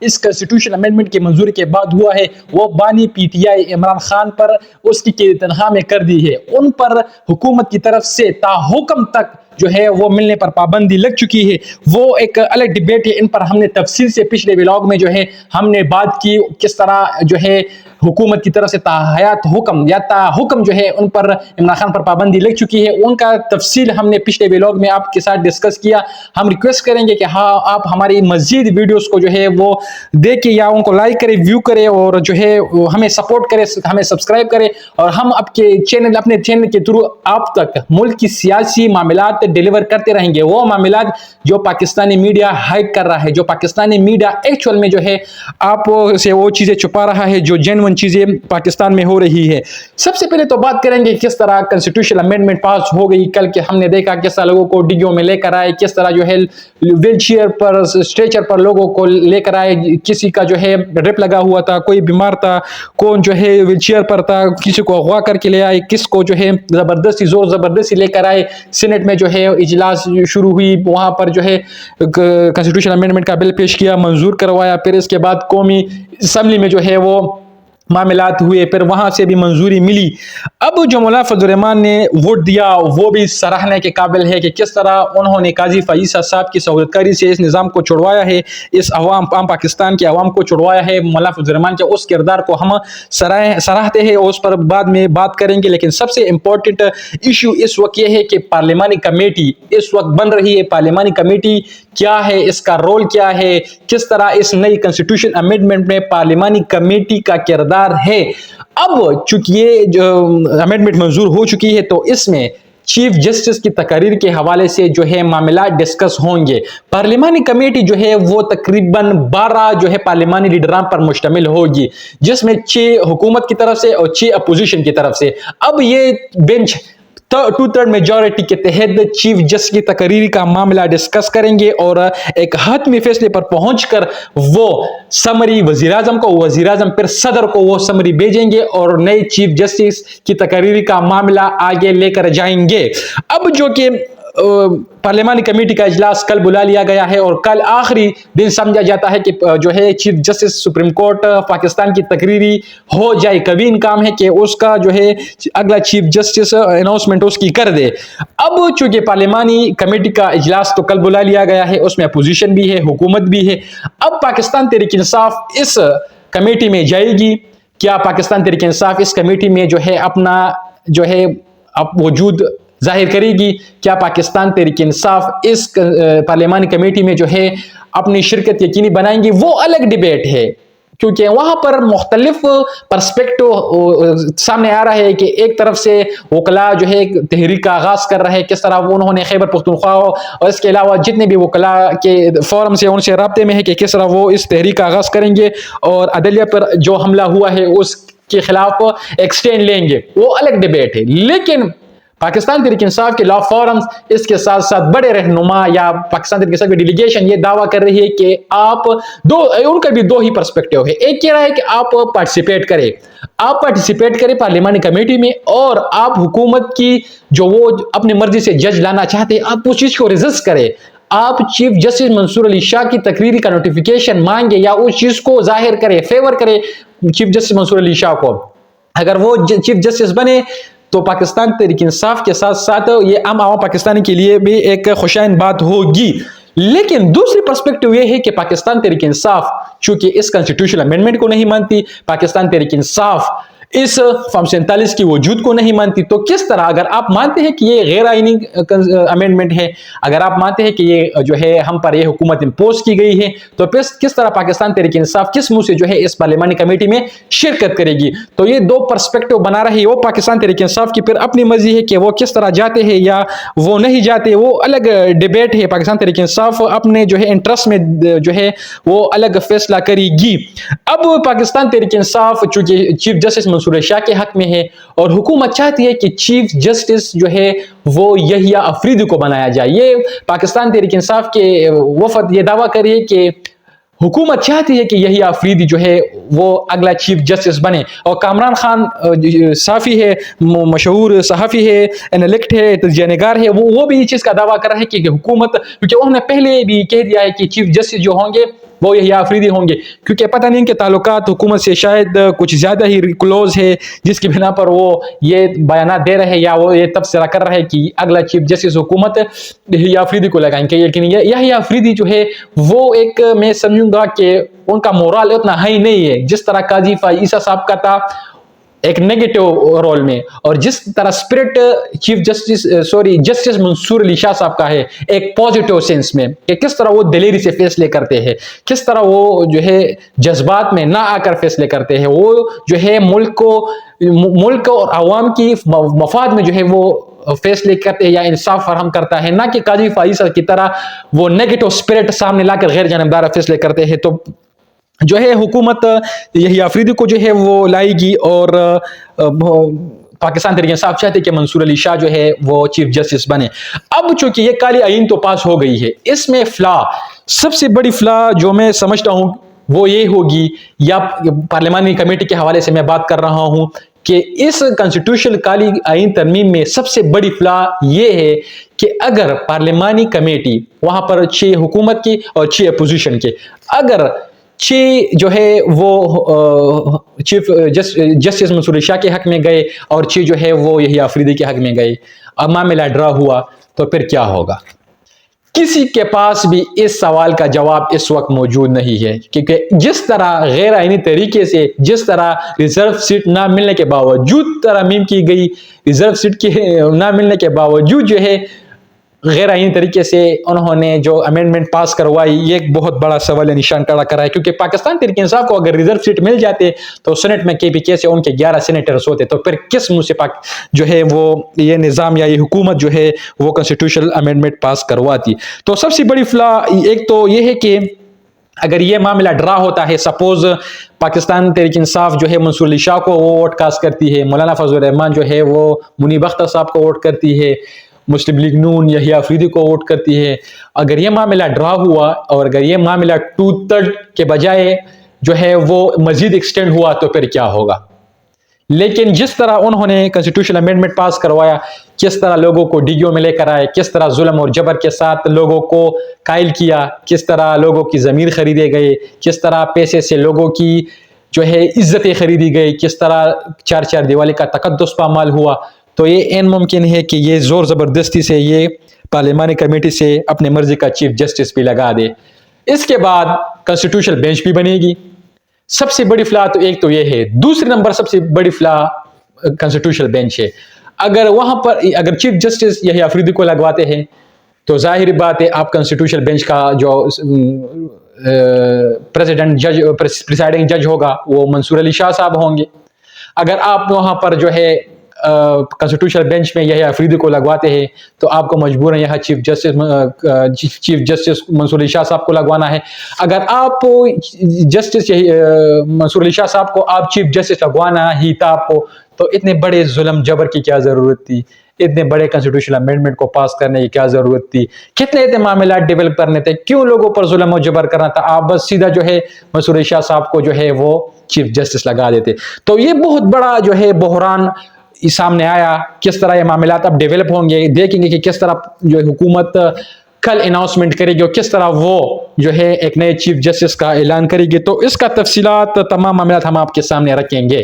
اس constitution amendment کی منظوری کے بعد ہوا ہے وہ بانی P T I Imran Khan پر اس کی تنخواہ میں کر دی ہے. ان پر حکومت کی طرف سے تاحکم تک جو ہے وہ ملنے پر پابندی لگ چکی ہے. وہ ایک الگ ڈیبیٹ ہے, ان پر ہم نے تفصیل سے پچھلے ولاگ میں جو ہے ہم نے بات کی کس طرح جو ہے حکومت کی طرف سے تاحیات حکم یا تاحکم جو ہے ان پر عمران خان پر پابندی لگ چکی ہے. ان کا تفصیل ہم نے پچھلے ولاگ میں آپ کے ساتھ ڈسکس کیا. ہم ریکویسٹ کریں گے کہ ہاں آپ ہماری مزید ویڈیوز کو جو ہے وہ دیکھیں یا ان کو لائک کرے, ویو کرے اور جو ہے ہمیں سپورٹ کرے, ہمیں سبسکرائب کرے, اور ہم اپنے چینل کے تھرو آپ تک ملک کی سیاسی معاملات ڈیلیور کرتے رہیں گے. وہ معاملات جو پاکستانی میڈیا ہائڈ کر رہا ہے, جو پاکستانی میڈیا ایکچوئل میں جو ہے آپ سے وہ چیزیں چھپا رہا ہے جو جینوئن چیزیں پاکستان میں ہو رہی ہے. سب سے پہلے تو بات کریں گے کس طرح کنسٹیٹیوشن امینڈمنٹ پاس ہو گئی. کل کے ہم نے دیکھا کس طرح لوگوں کو ڈگیوں میں لے کر آئے, کس طرح جو ہے ویل چیئر پر اسٹریچر پر لوگوں کو لے کر آئے. کسی کا جو ہے ڈرپ لگا ہوا تھا, کوئی بیمار تھا, کون جو ہے ویل چیئر پر تھا, کسی کو اغوا کر کے لے آئے, کس کو جو ہے زبردستی زور زبردستی لے کر آئے. سینٹ میں جو ہے اجلاس شروع ہوئی, وہاں پر جو ہے کنسٹیٹیوشن امینڈمنٹ کا بل پیش کیا, منظور کروایا. پھر اس کے بعد قومی اسمبلی میں جو ہے وہ معاملات ہوئے, پھر وہاں سے بھی منظوری ملی. اب جو مولانا فضل الرحمان نے ووٹ دیا وہ بھی سراہنے کے قابل ہے کہ کس طرح انہوں نے قاضی فائزہ صاحب کی سہولت کاری سے اس نظام کو چھڑوایا ہے, اس عام پاکستان کے عوام کو چھڑوایا ہے. مولانا فضل الرحمان کے اس کردار کو ہم سراہتے ہیں اور اس پر بعد میں بات کریں گے. لیکن سب سے امپورٹنٹ ایشو اس وقت یہ ہے کہ پارلیمانی کمیٹی اس وقت بن رہی ہے. پارلیمانی کمیٹی کیا ہے, اس کا رول کیا ہے, کس طرح اس نئی کنسٹیٹیوشن امینڈمنٹ میں پارلیمانی کمیٹی کا کردار ہے. اب چونکہ یہ جو امینڈمنٹ منظور ہو چکی ہے تو اس میں چیف جسٹس کی تقاریر کے حوالے سے جو ہے معاملات ڈسکس ہوں گے. پارلیمانی کمیٹی جو ہے وہ تقریباً 12 جو ہے پارلیمانی لیڈران پر مشتمل ہوگی, جس میں 6 حکومت کی طرف سے اور 6 اپوزیشن کی طرف سے. اب یہ بینچ 2/3 میجورٹی کے تحت چیف جسٹس کی تقرری کا معاملہ ڈسکس کریں گے اور ایک حتمی فیصلے پر پہنچ کر وہ سمری وزیر اعظم کو, وزیر اعظم پھر صدر کو وہ سمری بھیجیں گے اور نئے چیف جسٹس کی تقرری کا معاملہ آگے لے کر جائیں گے. اب جو کہ پارلیمانی کمیٹی کا اجلاس کل بلا لیا گیا ہے اور کل آخری دن سمجھا جاتا ہے کہ جو ہے chief justice supreme court Pakistan کی تقرری ہو جائے. کبھی کام ہے کہ اس کا جو ہے اگلا چیف جسٹس اناؤنسمنٹ اس کی کر دے. اب چونکہ پارلیمانی کمیٹی کا اجلاس تو کل بلا لیا گیا ہے, اس میں اپوزیشن بھی ہے, حکومت بھی ہے. اب پاکستان تحریک انصاف اس کمیٹی میں جائے گی. کیا پاکستان تحریک انصاف اس کمیٹی میں جو ہے اپنا جو ہے وجود ظاہر کرے گی؟ کیا پاکستان تحریک انصاف اس پارلیمانی کمیٹی میں جو ہے اپنی شرکت یقینی بنائیں گی؟ وہ الگ ڈیبیٹ ہے, کیونکہ وہاں پر مختلف پرسپیکٹو سامنے آ رہا ہے کہ ایک طرف سے وکلاء جو ہے تحریک کا آغاز کر رہے ہیں, کس طرح وہ انہوں نے خیبر پختونخوا اور اس کے علاوہ جتنے بھی وکلاء کے فورم سے ان سے رابطے میں ہے کہ کس طرح وہ اس تحریک کا آغاز کریں گے اور عدلیہ پر جو حملہ ہوا ہے اس کے خلاف ایکسٹینڈ لیں گے. وہ الگ ڈیبیٹ ہے. لیکن پاکستان تحریک انصاف کے لا فورمز اس کے ساتھ ساتھ بڑے رہنما یا پاکستان تحریک انصاف کی ڈیلیگیشن یہ دعویٰ کر رہی ہے کہ آپ ان کا بھی 2 ہی پرسپیکٹو ہے. ایک کہہ رہا ہے کہ آپ پارٹیسپیٹ کریں پارلیمانی کمیٹی میں اور آپ حکومت کی جو وہ اپنی مرضی سے جج لانا چاہتے ہیں آپ اس چیز کو ریزسٹ کریں. آپ چیف جسٹس منصور علی شاہ کی تقرری کا نوٹیفیکیشن مانگے یا اس چیز کو ظاہر کرے, فیور کرے چیف جسٹس منصور علی شاہ کو. اگر وہ چیف جسٹس بنے تو پاکستان تحریک انصاف کے ساتھ ساتھ یہ عام پاکستانی کے لیے بھی ایک خوشائند بات ہوگی. لیکن دوسری پرسپیکٹو یہ ہے کہ پاکستان تحریک انصاف چونکہ اس کنسٹیٹیوشن امینڈمنٹ کو نہیں مانتی, پاکستان تحریک انصاف اس فارم 47 کی وجود کو نہیں مانتی, تو کس طرح اگر آپ مانتے ہیں کہ یہ غیر آئینی امینڈمنٹ ہے, اگر آپ مانتے ہیں کہ یہ جو ہے ہم پر یہ حکومت امپوز کی گئی ہے, تو پھر کس طرح پاکستان تحریک انصاف کس منہ سے جو ہے اس پارلیمانی کمیٹی میں شرکت کرے گی؟ تو یہ 2 پرسپیکٹو بنا رہی ہے. وہ پاکستان تحریک انصاف کی پھر اپنی مرضی ہے کہ وہ کس طرح جاتے ہیں یا وہ نہیں جاتے, وہ الگ ڈیبیٹ ہے. پاکستان تحریک انصاف اپنے جو ہے انٹرسٹ میں جو ہے وہ الگ فیصلہ کرے گی. اب پاکستان تحریک انصاف چونکہ چیف جسٹس منصور شاہ کے حق میں ہے اور حکومت چاہتی ہے کہ چیف جسٹس جو ہے وہ یحییٰ افریدی کو بنایا جائے. یہ پاکستان تحریک انصاف کے وفد یہ دعویٰ کر رہی ہے کہ حکومت چاہتی ہے کہ یحییٰ افریدی جو ہے وہ اگلا چیف جسٹس بنے. اور کامران خان صحافی ہے, مشہور صحافی ہے, انیلکٹ ہے, تجزیہ نگار ہے, وہ بھی یہ چیز کا دعویٰ کر رہے ہیں کہ حکومت, کیونکہ انہوں نے پہلے بھی کہہ دیا ہے کہ چیف جسٹس جو ہوں گے وہ یحییٰ آفریدی ہوں گے, کیونکہ پتہ نہیں ان کے تعلقات حکومت سے شاید کچھ زیادہ ہی کلوز ہے, جس کی بنا پر وہ یہ بیانات دے رہے ہیں یا وہ یہ تبصرہ کر رہے ہیں کہ اگلا چیف جسٹس حکومت یحییٰ آفریدی کو لگائیں گے. لیکن یحییٰ آفریدی جو ہے وہ ایک, میں سمجھوں گا کہ ان کا مورال اتنا ہائی نہیں ہے جس طرح قاضی فائز عیسیٰ صاحب کا تھا ایک نیگیٹو رول میں, اور جس طرح اسپرٹ چیف جسٹس منصور علی شاہ صاحب کا ہے ایک پازیٹیو سینس میں, کہ کس طرح وہ دلیری سے فیصلے کرتے ہیں, کس طرح وہ جو ہے جذبات میں نہ آ کر فیصلے کرتے ہیں, وہ جو ہے ملک اور عوام کی مفاد میں جو ہے وہ فیصلے کرتے ہیں یا انصاف فراہم کرتا ہے, نہ کہ قاضی فائز عیسیٰ کی طرح وہ نیگیٹو اسپرٹ سامنے لا کر غیر جانبدارانہ فیصلے کرتے ہیں. تو جو ہے حکومت یحییٰ آفریدی کو جو ہے وہ لائے گی, اور پاکستان تحریک انصاف چاہتے کہ منصور علی شاہ جو ہے وہ چیف جسٹس بنے. اب چونکہ یہ کالی آئین تو پاس ہو گئی ہے, اس میں سب سے بڑی فلاح جو میں سمجھتا ہوں وہ یہ ہوگی, یا پارلیمانی کمیٹی کے حوالے سے میں بات کر رہا ہوں, کہ اس کانسٹیٹیوشن کالی آئین ترمیم میں سب سے بڑی فلاح یہ ہے کہ اگر پارلیمانی کمیٹی وہاں پر 6 حکومت کی اور 6 اپوزیشن کے, اگر 6 جو ہے وہ چیف جسٹس منصور علی شاہ کے حق میں گئے اور 6 جو ہے وہ یحییٰ آفریدی کے حق میں گئے, اب معاملہ ڈرا ہوا تو پھر کیا ہوگا؟ کسی کے پاس بھی اس سوال کا جواب اس وقت موجود نہیں ہے, کیونکہ جس طرح غیر آئینی طریقے سے, جس طرح ریزرو سیٹ نہ ملنے کے باوجود ترمیم کی گئی, ریزرو سیٹ کے نہ ملنے کے باوجود جو ہے غیر آئینی طریقے سے انہوں نے جو امینڈمنٹ پاس کروائی, یہ ایک بہت بڑا سوال نشان کھڑا کرا ہے, کیونکہ پاکستان تحریک انصاف کو اگر ریزرو سیٹ مل جاتے تو سینٹ میں KPK سے ان کے 11 سینیٹرز ہوتے, تو پھر کس منہ سے جو ہے وہ یہ نظام یا یہ حکومت جو ہے وہ کانسٹیٹیوشنل امینڈمنٹ پاس کرواتی. تو سب سے بڑی فلاح ایک تو یہ ہے کہ اگر یہ معاملہ ڈرا ہوتا ہے, سپوز پاکستان تحریک انصاف جو ہے منصور علی شاہ کو وہ ووٹ کاسٹ کرتی ہے, مولانا فضل الرحمان جو ہے وہ منیب اختر صاحب کو ووٹ کرتی ہے, مسلم لیگ نون یحییٰ آفریدی کو ووٹ کرتی ہے, اگر یہ معاملہ ڈرا ہوا اور اگر یہ معاملہ 2/3 کے بجائے جو ہے وہ مزید ایکسٹینڈ ہوا تو پھر کیا ہوگا؟ لیکن جس طرح انہوں نے کانسٹیٹیوشن امینڈمنٹ پاس کروایا, کس طرح لوگوں کو ڈیگیوں میں لے کر آئے, کس طرح ظلم اور جبر کے ساتھ لوگوں کو قائل کیا, کس طرح لوگوں کی ضمیر خریدے گئے, کس طرح پیسے سے لوگوں کی جو ہے عزتیں خریدی گئی, کس طرح 4 دیوالی کا تقدس پامال ہوا, تو یہ عین ممکن ہے کہ یہ زور زبردستی سے یہ پارلیمانی کمیٹی سے اپنے مرضی کا چیف جسٹس بھی لگا دے. اس کے بعد کانسٹیٹیوشنل بینچ بھی بنے گی. سب سے بڑی فلاح تو ایک تو یہ ہے. دوسری نمبر سب سے بڑی فلاح کانسٹیٹیوشنل بینچ ہے. اگر وہاں پر اگر چیف جسٹس یحییٰ آفریدی کو لگواتے ہیں تو ظاہر بات ہے آپ کانسٹیٹیوشنل بینچ کا جو پریسائڈنگ جج ہوگا وہ منصور علی شاہ صاحب ہوں گے. اگر آپ وہاں پر جو ہے کانسٹیٹیوشنل بینچ میں یحییٰ آفریدی کو لگواتے ہیں تو آپ کو مجبوراً یہاں چیف جسٹس منصور علی شاہ صاحب کو لگوانا ہے. اگر آپ جسٹس منصور علی شاہ صاحب کو آپ چیف جسٹس لگوانا ہی تھا آپ کو, تو اتنے بڑے ظلم جبر کی کیا ضرورت تھی, اتنے بڑے کانسٹیٹیوشنل امینڈمنٹ کو پاس کرنے کی کیا ضرورت تھی, کتنے اتنے معاملات ڈیولپ کرنے تھے, کیوں لوگوں پر ظلم و جبر کرنا تھا؟ آپ بس سیدھا جو ہے منصور علی شاہ صاحب کو جو ہے وہ چیف جسٹس لگا دیتے. تو یہ بہت بڑا جو ہے بحران سامنے آیا. کس طرح یہ معاملات اب ڈیولپ ہوں گے, دیکھیں گے کہ کس طرح جو حکومت کل اناؤنسمنٹ کرے گی اور کس طرح وہ جو ہے ایک نئے چیف جسٹس کا اعلان کرے گی. تو اس کا تفصیلات تمام معاملات ہم آپ کے سامنے رکھیں گے.